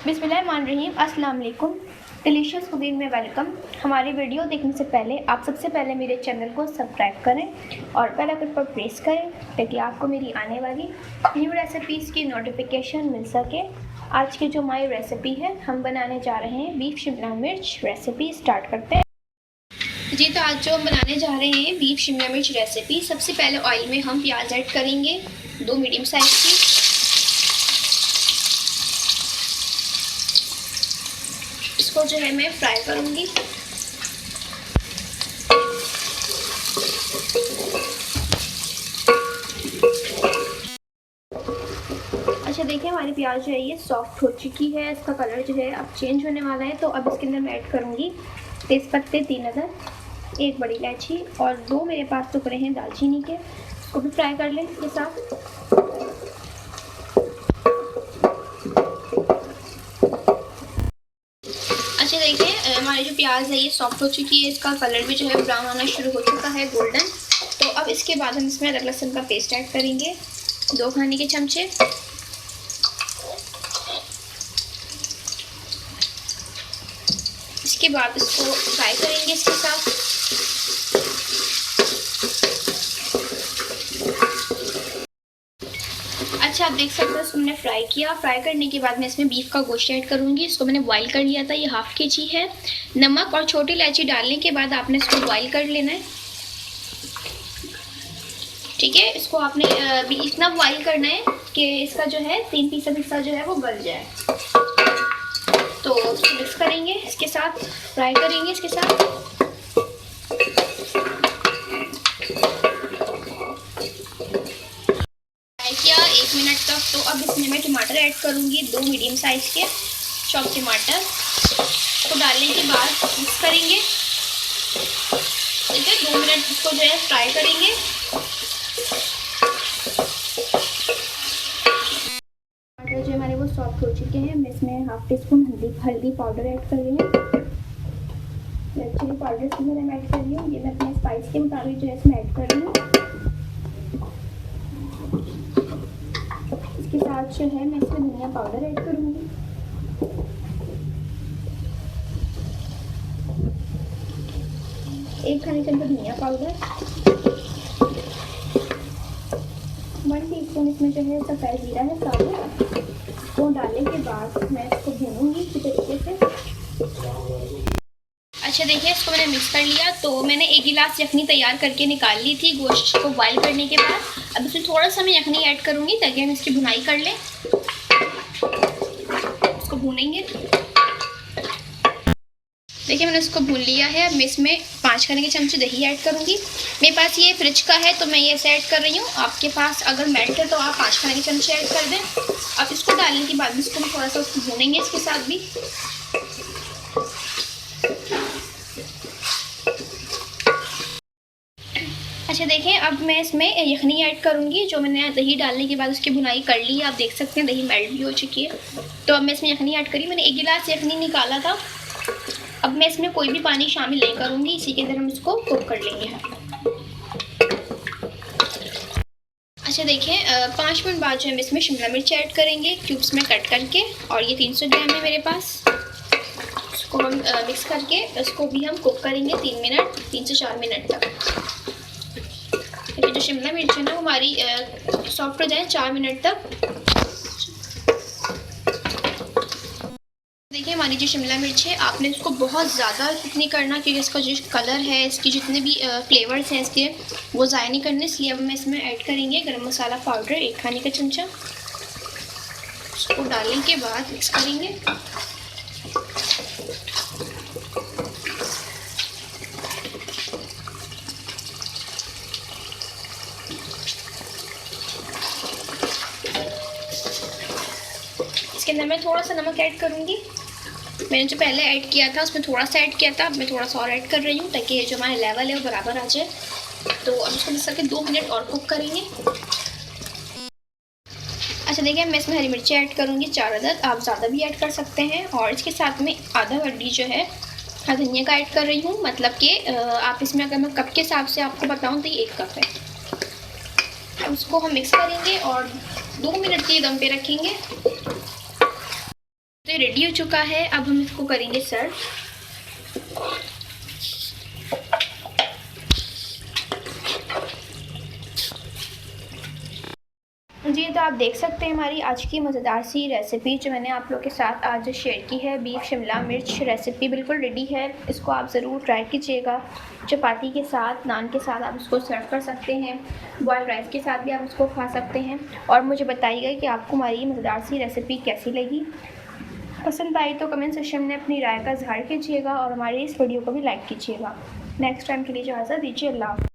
बिस्मिल्लाहिर्रहमानिर्रहीम। अस्सलाम वालेकुम। डिलीशियस कुकिंग में वेलकम। हमारी वीडियो देखने से पहले आप सबसे पहले मेरे चैनल को सब्सक्राइब करें और बेल आइकन पर प्रेस करें ताकि आपको मेरी आने वाली न्यू रेसिपीज़ की नोटिफिकेशन मिल सके। आज की जो हमारी रेसिपी है, हम बनाने जा रहे हैं बीफ शिमला मिर्च रेसिपी। स्टार्ट करते हैं जी। तो आज जो हम बनाने जा रहे हैं बीफ शिमला मिर्च रेसिपी, सबसे पहले ऑयल में हम प्याज ऐड करेंगे 2 मीडियम साइज़ की। इसको जो है मैं फ्राई करूंगी। अच्छा देखिए, हमारी प्याज जो है ये सॉफ्ट हो चुकी है। इसका कलर जो है अब चेंज होने वाला है। तो अब इसके अंदर मैं ऐड करूंगी तेज़पत्ते 3 अदर, 1 बड़ी इलायची और 2 मेरे पास टुकड़े हैं दालचीनी के। इसको भी फ्राई कर लें इसके साथ। अच्छा देखिए, हमारी जो प्याज है ये सॉफ्ट हो चुकी है। इसका कलर भी जो है ब्राउन आना शुरू हो चुका है, गोल्डन। तो अब इसके बाद हम इसमें अदरक लहसुन का पेस्ट ऐड करेंगे 2 खाने के चमचे। इसके बाद इसको फ्राई करेंगे इसके साथ। अच्छा, आप देख सकते हैं इसको मैंने फ्राई किया। फ्राई करने के बाद मैं इसमें बीफ का गोश्त ऐड करूँगी। इसको मैंने बॉईल कर लिया था, ये ½ kg है। नमक और छोटी इलायची डालने के बाद आपने इसको बॉईल कर लेना है, ठीक है। इसको आपने भी इतना बॉईल करना है कि इसका जो है 3% हिस्सा जो है वो गल जाए। तो इसको मिक्स करेंगे इसके साथ, फ्राई करेंगे इसके साथ। किया 1 मिनट तक। तो अब इसमें मैं टमाटर ऐड करूँगी 2 मीडियम साइज़ के चॉप टमाटर। तो डालने के बाद मिक्स करेंगे, ठीक है। 2 मिनट इसको जो है फ्राई करेंगे। टमाटर जो हमारे वो सॉफ्ट हो चुके हैं। मैं इसमें ½ टीस्पून हल्दी पाउडर ऐड कर रही हूँ। रेड चिली पाउडर इसमें मैं ऐड कर रही हूँ। ये मैं अपने स्पाइस के मुताबिक जो है इसमें ऐड कर रही हूँ। इसके साथ जो है मैं इसमें धनिया पाउडर ऐड करूँगी। एक खाने चम्मच धनिया पाउडर, 1 टीस्पून इसमें जो है सफ़ेद जीरा है साबुत। वो डालने के बाद मैं इसको भूनूंगी इसी तरीके से। अच्छा देखिए, इसको मैंने मिक्स कर लिया। तो मैंने 1 गिलास यखनी तैयार करके निकाल ली थी गोश्त को बॉईल करने के बाद। अब इसमें थोड़ा सा मैं यखनी ऐड करूँगी ताकि हम इसकी भुनाई कर लें। इसको भूनेंगे। देखिए, मैंने इसको भून लिया है। अब मैं इसमें 5 खाने के चमचे दही ऐड करूँगी। मेरे पास ये फ्रिज का है तो मैं ये ऐसे ऐड कर रही हूँ। आपके पास अगर मेल्ट है तो आप 5 खाने के चमचे ऐड कर दें। अब इसको डालने के बाद इसको हम थोड़ा सा उसको भूनेंगे इसके साथ भी। अच्छा देखें, अब मैं इसमें यखनी ऐड करूँगी जो मैंने दही डालने के बाद उसकी भुनाई कर ली है। आप देख सकते हैं दही मेल्ट भी हो चुकी है। तो अब मैं इसमें यखनी ऐड करी। मैंने 1 गिलास यखनी निकाला था। अब मैं इसमें कोई भी पानी शामिल नहीं करूँगी, इसी के अंदर हम इसको कुक कर लेंगे। अच्छा देखें, 5 मिनट बाद जो हम इसमें शिमला मिर्च ऐड करेंगे क्यूब्स में कट करके, और ये 300 ग्राम है मेरे पास। इसको हम मिक्स करके इसको भी हम कुक करेंगे 3 से 4 मिनट तक। जो शिमला मिर्च है ना, हमारी सॉफ्ट हो जाए 4 मिनट तक। देखिए, हमारी जो शिमला मिर्च है, आपने इसको बहुत ज़्यादा कुक नहीं करना क्योंकि इसका जो कलर है, इसकी जितने भी फ्लेवर्स हैं इसके, वो ज़ाया नहीं करने। इसलिए अब मैं इसमें ऐड करेंगे गरम मसाला पाउडर 1 खाने का चमचा। इसको डालने के बाद मिक्स करेंगे। इसके अंदर मैं थोड़ा सा नमक ऐड करूँगी। मैंने जो पहले ऐड किया था उसमें थोड़ा सा ऐड किया था, अब मैं थोड़ा सा और ऐड कर रही हूँ ताकि जो हमारा लेवल है वो बराबर आ जाए। तो अब इसको मिक्स करके 2 मिनट और कुक करेंगे। अच्छा देखिए, मैं इसमें हरी मिर्ची ऐड करूँगी 4 अदद। आप ज़्यादा भी ऐड कर सकते हैं। और इसके साथ में आधा गड्डी जो है धनिया का ऐड कर रही हूँ। मतलब कि आप इसमें अगर मैं कप के हिसाब से आपको बताऊँ तो ये 1 कप है। अब उसको हम मिक्स करेंगे और 2 मिनट के दम पे रखेंगे। तो ये रेडी हो चुका है। अब हम इसको करेंगे सर्व। जी, तो आप देख सकते हैं हमारी आज की मज़ेदार सी रेसिपी जो मैंने आप लोगों के साथ आज शेयर की है, बीफ शिमला मिर्च रेसिपी बिल्कुल रेडी है। इसको आप ज़रूर ट्राई कीजिएगा। चपाती के साथ, नान के साथ आप इसको सर्व कर सकते हैं। बॉइल्ड राइस के साथ भी आप इसको खा सकते हैं। और मुझे बताइएगा कि आपको हमारी मज़ेदार सी रेसिपी कैसी लगी। पसंद आई तो कमेंट सेक्शन में अपनी राय का इज़हार कीजिएगा और हमारी इस वीडियो को भी लाइक कीजिएगा। नेक्स्ट टाइम के लिए इजाज़त दीजिए। अल्लाह।